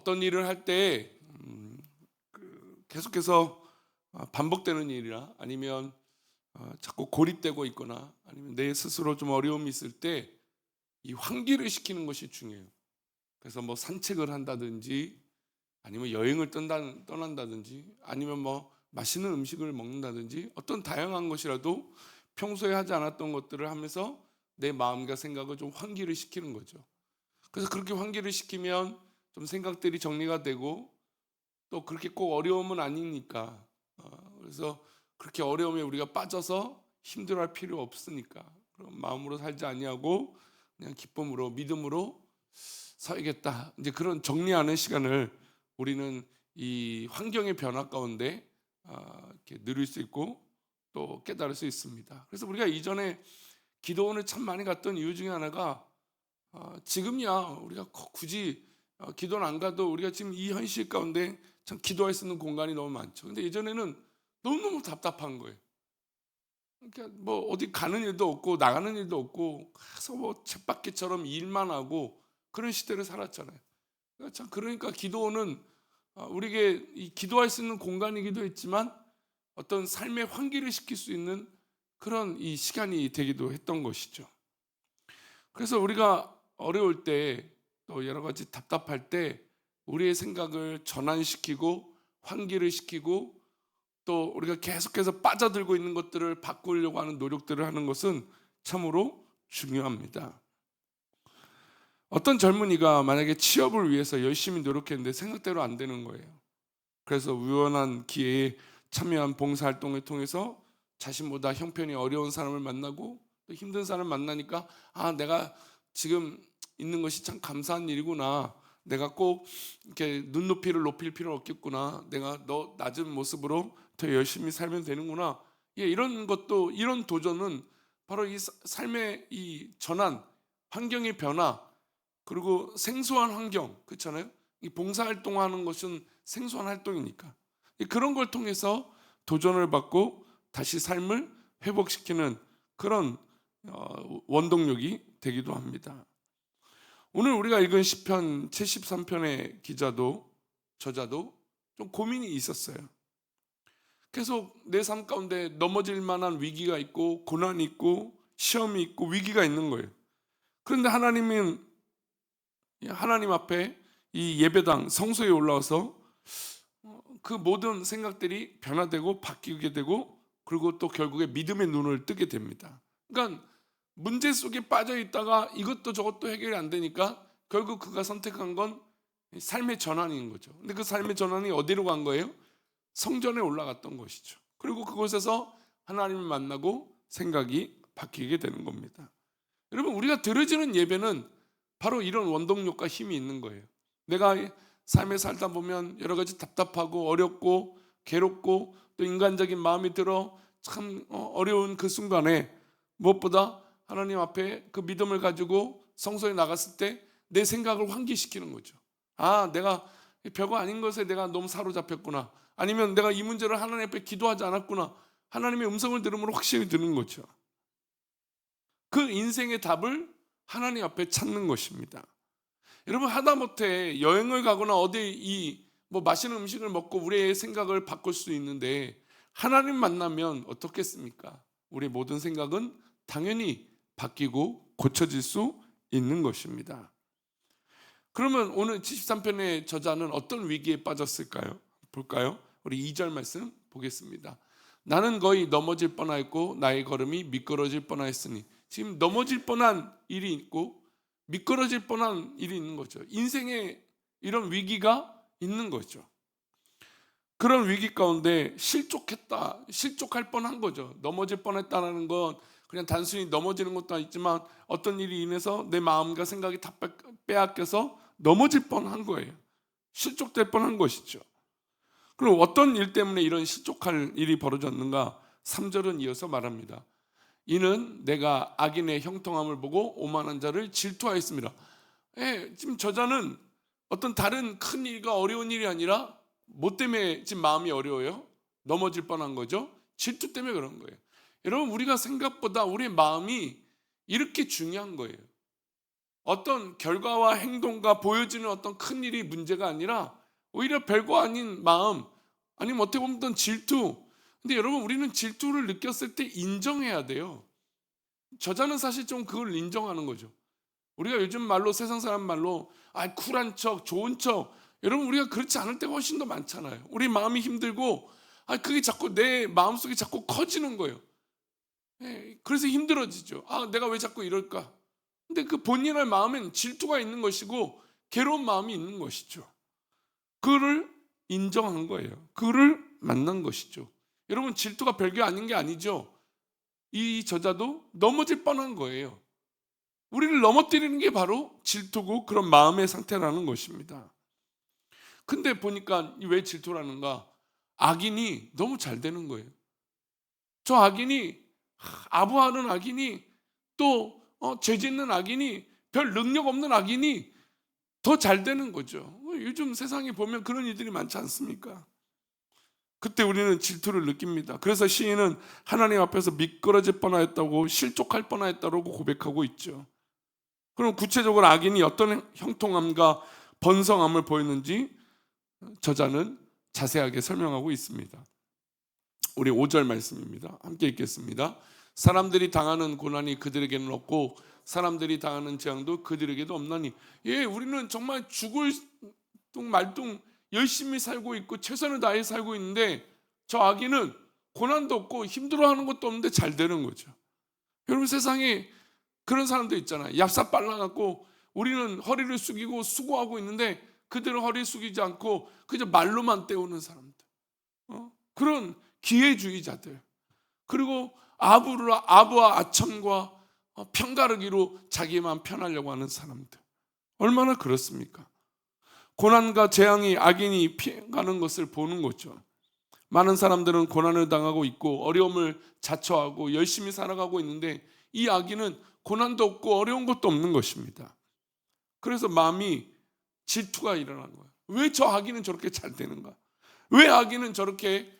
어떤 일을 할 때 계속해서 반복되는 일이나 아니면 자꾸 고립되고 있거나 아니면 내 스스로 좀 어려움이 있을 때 이 환기를 시키는 것이 중요해요. 그래서 뭐 산책을 한다든지 아니면 여행을 떠난다든지 아니면 뭐 맛있는 음식을 먹는다든지 어떤 다양한 것이라도 평소에 하지 않았던 것들을 하면서 내 마음과 생각을 좀 환기를 시키는 거죠. 그래서 그렇게 환기를 시키면 좀 생각들이 정리가 되고 또 그렇게 꼭 어려움은 아니니까 그래서 그렇게 어려움에 우리가 빠져서 힘들어할 필요 없으니까 그런 마음으로 살지 아니하고 그냥 기쁨으로 믿음으로 서야겠다. 이제 그런 정리하는 시간을 우리는 이 환경의 변화 가운데 이렇게 누릴 수 있고 또 깨달을 수 있습니다. 그래서 우리가 이전에 기도원을 참 많이 갔던 이유 중에 하나가 지금이야 우리가 굳이 기도는 안 가도 우리가 지금 이 현실 가운데 참 기도할 수 있는 공간이 너무 많죠. 근데 예전에는 너무너무 답답한 거예요. 그러니까 뭐 어디 가는 일도 없고 나가는 일도 없고 가서 뭐 쳇바퀴처럼 일만 하고 그런 시대를 살았잖아요. 그러니까 기도는 우리에게 이 기도할 수 있는 공간이기도 했지만 어떤 삶의 환기를 시킬 수 있는 그런 이 시간이 되기도 했던 것이죠. 그래서 우리가 어려울 때 또 여러 가지 답답할 때 우리의 생각을 전환시키고 환기를 시키고 또 우리가 계속해서 빠져들고 있는 것들을 바꾸려고 하는 노력들을 하는 것은 참으로 중요합니다. 어떤 젊은이가 만약에 취업을 위해서 열심히 노력했는데 생각대로 안 되는 거예요. 그래서 우연한 기회에 참여한 봉사활동을 통해서 자신보다 형편이 어려운 사람을 만나고 또 힘든 사람을 만나니까 내가 지금 있는 것이 참 감사한 일이구나. 내가 꼭 이렇게 눈높이를 높일 필요는 없겠구나. 내가 너 낮은 모습으로 더 열심히 살면 되는구나. 이런 것도 이런 도전은 바로 이 삶의 이 전환, 환경의 변화 그리고 생소한 환경 그렇잖아요. 이 봉사활동하는 것은 생소한 활동이니까 그런 걸 통해서 도전을 받고 다시 삶을 회복시키는 그런 원동력이 되기도 합니다. 오늘 우리가 읽은 시편 73편의 저자도 좀 고민이 있었어요. 계속 내 삶 가운데 넘어질 만한 위기가 있고 고난이 있고 시험이 있고 위기가 있는 거예요. 그런데 하나님 앞에 이 예배당 성소에 올라와서 그 모든 생각들이 변화되고 바뀌게 되고 그리고 또 결국에 믿음의 눈을 뜨게 됩니다. 그러니까 문제 속에 빠져 있다가 이것도 저것도 해결이 안 되니까 결국 그가 선택한 건 삶의 전환인 거죠. 근데 그 삶의 전환이 어디로 간 거예요? 성전에 올라갔던 것이죠. 그리고 그곳에서 하나님을 만나고 생각이 바뀌게 되는 겁니다. 여러분 우리가 드려지는 예배는 바로 이런 원동력과 힘이 있는 거예요. 내가 삶에 살다 보면 여러 가지 답답하고 어렵고 괴롭고 또 인간적인 마음이 들어 참 어려운 그 순간에 무엇보다 하나님 앞에 그 믿음을 가지고 성소에 나갔을 때 내 생각을 환기시키는 거죠. 내가 별거 아닌 것에 내가 너무 사로잡혔구나. 아니면 내가 이 문제를 하나님 앞에 기도하지 않았구나. 하나님의 음성을 들으면 확실히 드는 거죠. 그 인생의 답을 하나님 앞에 찾는 것입니다. 여러분 하다못해 여행을 가거나 어디 뭐 맛있는 음식을 먹고 우리의 생각을 바꿀 수 있는데 하나님 만나면 어떻겠습니까? 우리의 모든 생각은 당연히 바뀌고 고쳐질 수 있는 것입니다. 그러면 오늘 73편의 저자는 어떤 위기에 빠졌을까요? 볼까요? 우리 2절 말씀 보겠습니다. 나는 거의 넘어질 뻔하였고 나의 걸음이 미끄러질 뻔하였으니 지금 넘어질 뻔한 일이 있고 미끄러질 뻔한 일이 있는 거죠. 인생에 이런 위기가 있는 거죠. 그런 위기 가운데 실족할 뻔한 거죠. 넘어질 뻔했다는 건 그냥 단순히 넘어지는 것도 아니지만 어떤 일이 인해서 내 마음과 생각이 다 빼앗겨서 넘어질 뻔한 거예요. 실족될 뻔한 것이죠. 그럼 어떤 일 때문에 이런 실족할 일이 벌어졌는가? 3절은 이어서 말합니다. 이는 내가 악인의 형통함을 보고 오만한 자를 질투하였습니다. 지금 저자는 어떤 다른 큰 일과 어려운 일이 아니라 뭐 때문에 지금 마음이 어려워요? 넘어질 뻔한 거죠. 질투 때문에 그런 거예요. 여러분 우리가 생각보다 우리의 마음이 이렇게 중요한 거예요. 어떤 결과와 행동과 보여지는 어떤 큰 일이 문제가 아니라 오히려 별거 아닌 마음, 아니면 어떻게 보면 어떤 질투. 근데 여러분, 우리는 질투를 느꼈을 때 인정해야 돼요. 저자는 사실 좀 그걸 인정하는 거죠. 우리가 요즘 말로, 세상 사람 말로 쿨한 척, 좋은 척. 여러분, 우리가 그렇지 않을 때가 훨씬 더 많잖아요. 우리 마음이 힘들고 그게 자꾸 내 마음속에 자꾸 커지는 거예요. 그래서 힘들어지죠. 내가 왜 자꾸 이럴까? 근데 그 본인의 마음엔 질투가 있는 것이고 괴로운 마음이 있는 것이죠. 그를 인정한 거예요. 그를 만난 것이죠. 여러분, 질투가 별게 아닌 게 아니죠. 이 저자도 넘어질 뻔한 거예요. 우리를 넘어뜨리는 게 바로 질투고 그런 마음의 상태라는 것입니다. 근데 보니까 왜 질투라는가? 악인이 너무 잘 되는 거예요. 저 악인이, 아부하는 악인이, 또 죄 짓는 악인이, 별 능력 없는 악인이 더 잘 되는 거죠. 요즘 세상에 보면 그런 일들이 많지 않습니까? 그때 우리는 질투를 느낍니다. 그래서 시인은 하나님 앞에서 미끄러질 뻔하였다고, 실족할 뻔하였다고 고백하고 있죠. 그럼 구체적으로 악인이 어떤 형통함과 번성함을 보였는지 저자는 자세하게 설명하고 있습니다. 우리 5절 말씀입니다. 함께 읽겠습니다. 사람들이 당하는 고난이 그들에게는 없고 사람들이 당하는 재앙도 그들에게도 없나니. 우리는 정말 죽을 말둥 열심히 살고 있고 최선을 다해 살고 있는데, 저 악인은 고난도 없고 힘들어하는 것도 없는데 잘 되는 거죠. 여러분, 세상에 그런 사람도 있잖아요. 얍삽 빨라갖고 우리는 허리를 숙이고 수고하고 있는데 그들은 허리 숙이지 않고 그저 말로만 때우는 사람들. 그런 기회주의자들. 그리고 아부와 아첨과 편가르기로 자기만 편하려고 하는 사람들. 얼마나 그렇습니까? 고난과 재앙이 악인이 피해가는 것을 보는 거죠. 많은 사람들은 고난을 당하고 있고 어려움을 자초하고 열심히 살아가고 있는데, 이 악인은 고난도 없고 어려운 것도 없는 것입니다. 그래서 마음이 질투가 일어나는 거예요. 왜 저 악인은 저렇게 잘 되는가? 왜 악인은 저렇게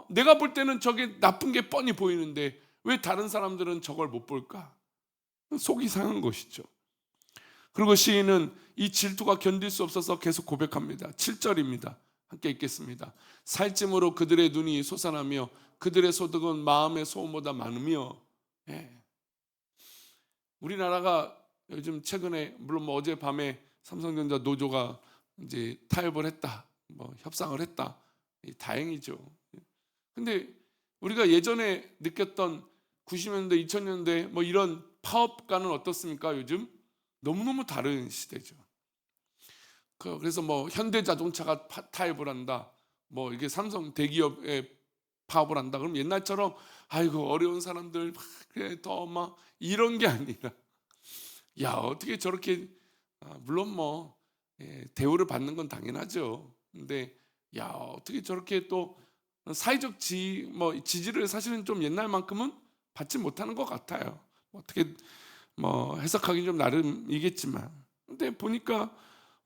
내가 볼 때는 저게 나쁜 게 뻔히 보이는데 왜 다른 사람들은 저걸 못 볼까? 속이 상한 것이죠. 그리고 시인은 이 질투가 견딜 수 없어서 계속 고백합니다. 7절입니다. 함께 읽겠습니다. 살찜으로 그들의 눈이 솟아나며 그들의 소득은 마음의 소음보다 많으며. 우리나라가 요즘 최근에, 물론 어젯밤에 삼성전자 노조가 이제 타협을 했다, 협상을 했다. 다행이죠. 근데 우리가 예전에 느꼈던 90년대, 2000년대 이런 파업과는 어떻습니까? 요즘 너무너무 다른 시대죠. 그래서 현대자동차가 타협을 한다, 이게 삼성 대기업에 파업을 한다. 그럼 옛날처럼 아이고 어려운 사람들 그래 더 이런 게 아니라, 어떻게 저렇게, 물론 대우를 받는 건 당연하죠. 근데 어떻게 저렇게 또 사회적 지지를 사실은 좀 옛날만큼은 받지 못하는 것 같아요. 어떻게 해석하기 좀 나름이겠지만, 근데 보니까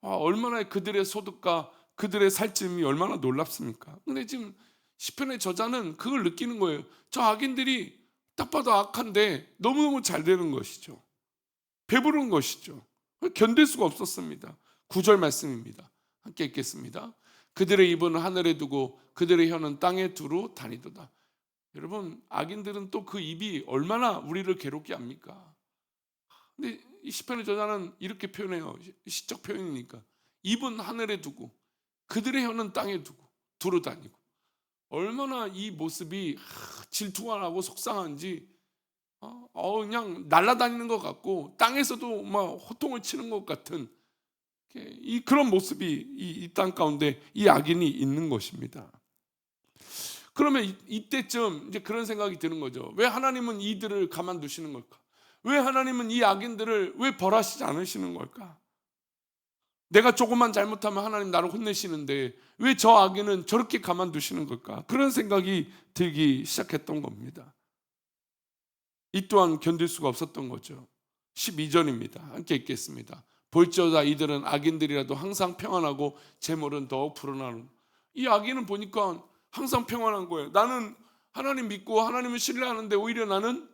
얼마나 그들의 소득과 그들의 살찜이 얼마나 놀랍습니까? 근데 지금 시편의 저자는 그걸 느끼는 거예요. 저 악인들이 딱 봐도 악한데 너무너무 잘 되는 것이죠. 배부른 것이죠. 견딜 수가 없었습니다. 9절 말씀입니다. 함께 읽겠습니다. 그들의 입은 하늘에 두고 그들의 혀는 땅에 두루 다니도다. 여러분, 악인들은 또 그 입이 얼마나 우리를 괴롭게 합니까? 근데 이 시편의 저자는 이렇게 표현해요. 시적 표현이니까. 입은 하늘에 두고 그들의 혀는 땅에 두고 두루 다니고. 얼마나 이 모습이 질투가 나고 속상한지, 그냥 날아다니는 것 같고 땅에서도 호통을 치는 것 같은 그런 모습이 이 땅 가운데 이 악인이 있는 것입니다. 그러면 이때쯤 이제 그런 생각이 드는 거죠. 왜 하나님은 이들을 가만두시는 걸까? 왜 하나님은 이 악인들을 왜 벌하시지 않으시는 걸까? 내가 조금만 잘못하면 하나님 나를 혼내시는데 왜 저 악인은 저렇게 가만두시는 걸까? 그런 생각이 들기 시작했던 겁니다. 이 또한 견딜 수가 없었던 거죠. 12절입니다. 함께 읽겠습니다. 볼지어다 이들은 악인들이라도 항상 평안하고 재물은 더욱 불어나는. 이 악인은 보니까 항상 평안한 거예요. 나는 하나님 믿고 하나님을 신뢰하는데 오히려 나는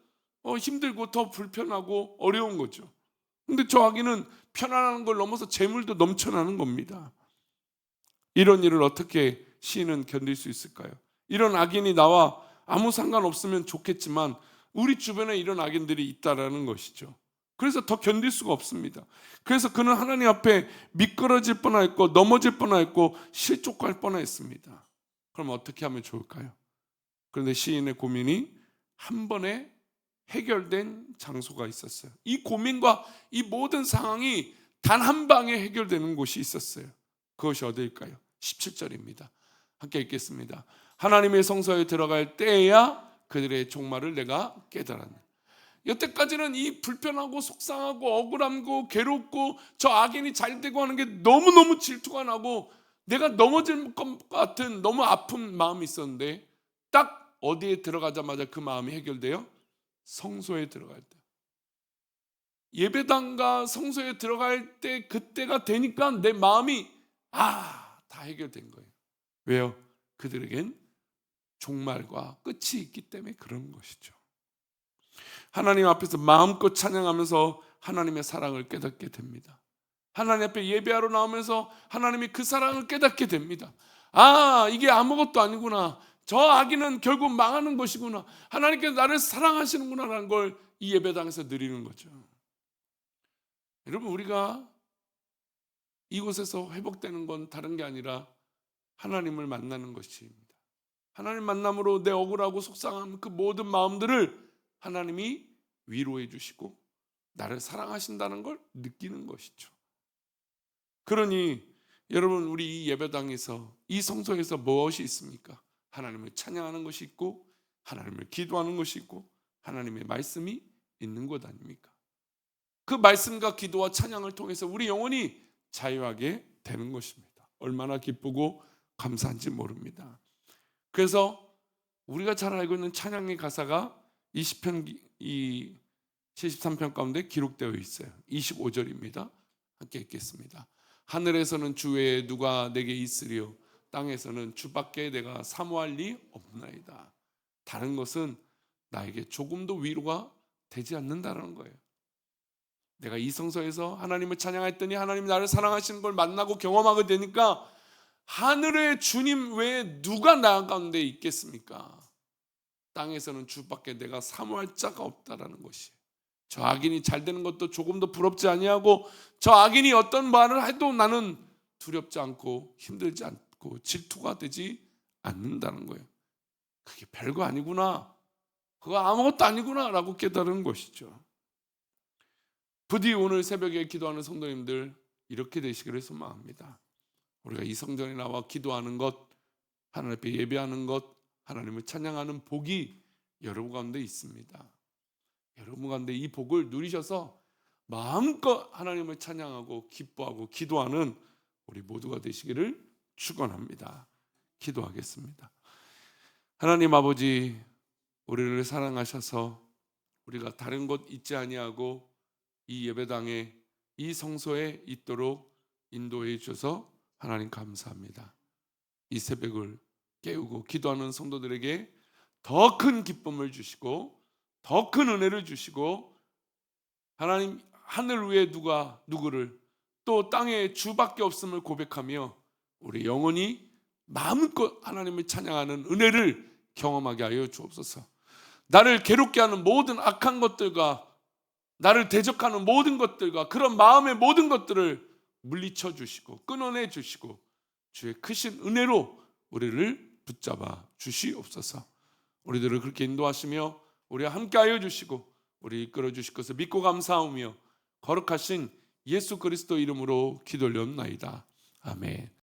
힘들고 더 불편하고 어려운 거죠. 근데 저 악인은 편안한 걸 넘어서 재물도 넘쳐나는 겁니다. 이런 일을 어떻게 시인은 견딜 수 있을까요? 이런 악인이 나와 아무 상관없으면 좋겠지만 우리 주변에 이런 악인들이 있다라는 것이죠. 그래서 더 견딜 수가 없습니다. 그래서 그는 하나님 앞에 미끄러질 뻔했고 넘어질 뻔했고 실족할 뻔했습니다. 그럼 어떻게 하면 좋을까요? 그런데 시인의 고민이 한 번에 해결된 장소가 있었어요. 이 고민과 이 모든 상황이 단 한 방에 해결되는 곳이 있었어요. 그것이 어디일까요? 17절입니다. 함께 읽겠습니다. 하나님의 성소에 들어갈 때에야 그들의 종말을 내가 깨달았네. 여태까지는 이 불편하고 속상하고 억울하고 괴롭고 저 악인이 잘 되고 하는 게 너무너무 질투가 나고 내가 넘어질 것 같은 너무 아픈 마음이 있었는데 딱 어디에 들어가자마자 그 마음이 해결돼요? 성소에 들어갈 때. 예배당과 성소에 들어갈 때 그때가 되니까 내 마음이 다 해결된 거예요. 왜요? 그들에겐 종말과 끝이 있기 때문에 그런 것이죠. 하나님 앞에서 마음껏 찬양하면서 하나님의 사랑을 깨닫게 됩니다. 하나님 앞에 예배하러 나오면서 하나님이 그 사랑을 깨닫게 됩니다. 이게 아무것도 아니구나. 저 악인은 결국 망하는 것이구나. 하나님께서 나를 사랑하시는구나라는 걸 이 예배당에서 누리는 거죠. 여러분, 우리가 이곳에서 회복되는 건 다른 게 아니라 하나님을 만나는 것입니다. 하나님 만남으로 내 억울하고 속상한 그 모든 마음들을 하나님이 위로해 주시고 나를 사랑하신다는 걸 느끼는 것이죠. 그러니 여러분, 우리 이 예배당에서 이 성소에서 무엇이 있습니까? 하나님을 찬양하는 것이 있고 하나님을 기도하는 것이 있고 하나님의 말씀이 있는 것 아닙니까? 그 말씀과 기도와 찬양을 통해서 우리 영혼이 자유하게 되는 것입니다. 얼마나 기쁘고 감사한지 모릅니다. 그래서 우리가 잘 알고 있는 찬양의 가사가 이 시편 이 73편 가운데 기록되어 있어요. 25절입니다. 함께 읽겠습니다. 하늘에서는 주 외에 누가 내게 있으리요 땅에서는 주밖에 내가 사모할 리 없나이다. 다른 것은 나에게 조금도 위로가 되지 않는다는 거예요. 내가 이 성소에서 하나님을 찬양했더니 하나님이 나를 사랑하시는 걸 만나고 경험하게 되니까 하늘의 주님 외에 누가 나 가운데 있겠습니까? 땅에서는 주밖에 내가 사모할 자가 없다라는 것이. 저 악인이 잘 되는 것도 조금도 부럽지 아니하고 저 악인이 어떤 말을 해도 나는 두렵지 않고 힘들지 않고 질투가 되지 않는다는 거예요. 그게 별거 아니구나. 그거 아무것도 아니구나 라고 깨달은 것이죠. 부디 오늘 새벽에 기도하는 성도님들 이렇게 되시기를 소망합니다. 우리가 이 성전에 나와 기도하는 것, 하나님 앞에 예배하는 것, 하나님을 찬양하는 복이 여러분 가운데 있습니다. 여러분 가운데 이 복을 누리셔서 마음껏 하나님을 찬양하고 기뻐하고 기도하는 우리 모두가 되시기를 축원합니다. 기도하겠습니다. 하나님 아버지, 우리를 사랑하셔서 우리가 다른 곳 있지 아니하고 이 예배당에 이 성소에 있도록 인도해 주셔서 하나님 감사합니다. 이 새벽을 깨우고 기도하는 성도들에게 더 큰 기쁨을 주시고 더 큰 은혜를 주시고 하나님 하늘 위에 누구를 또 땅에 주밖에 없음을 고백하며 우리 영혼이 마음껏 하나님을 찬양하는 은혜를 경험하게 하여 주옵소서. 나를 괴롭게 하는 모든 악한 것들과 나를 대적하는 모든 것들과 그런 마음의 모든 것들을 물리쳐 주시고 끊어내 주시고 주의 크신 은혜로 우리를 붙잡아 주시옵소서. 우리들을 그렇게 인도하시며 우리와 함께하여 주시고 우리 이끌어 주실 것을 믿고 감사하며 거룩하신 예수 그리스도 이름으로 기도 올려옵나이다. 아멘.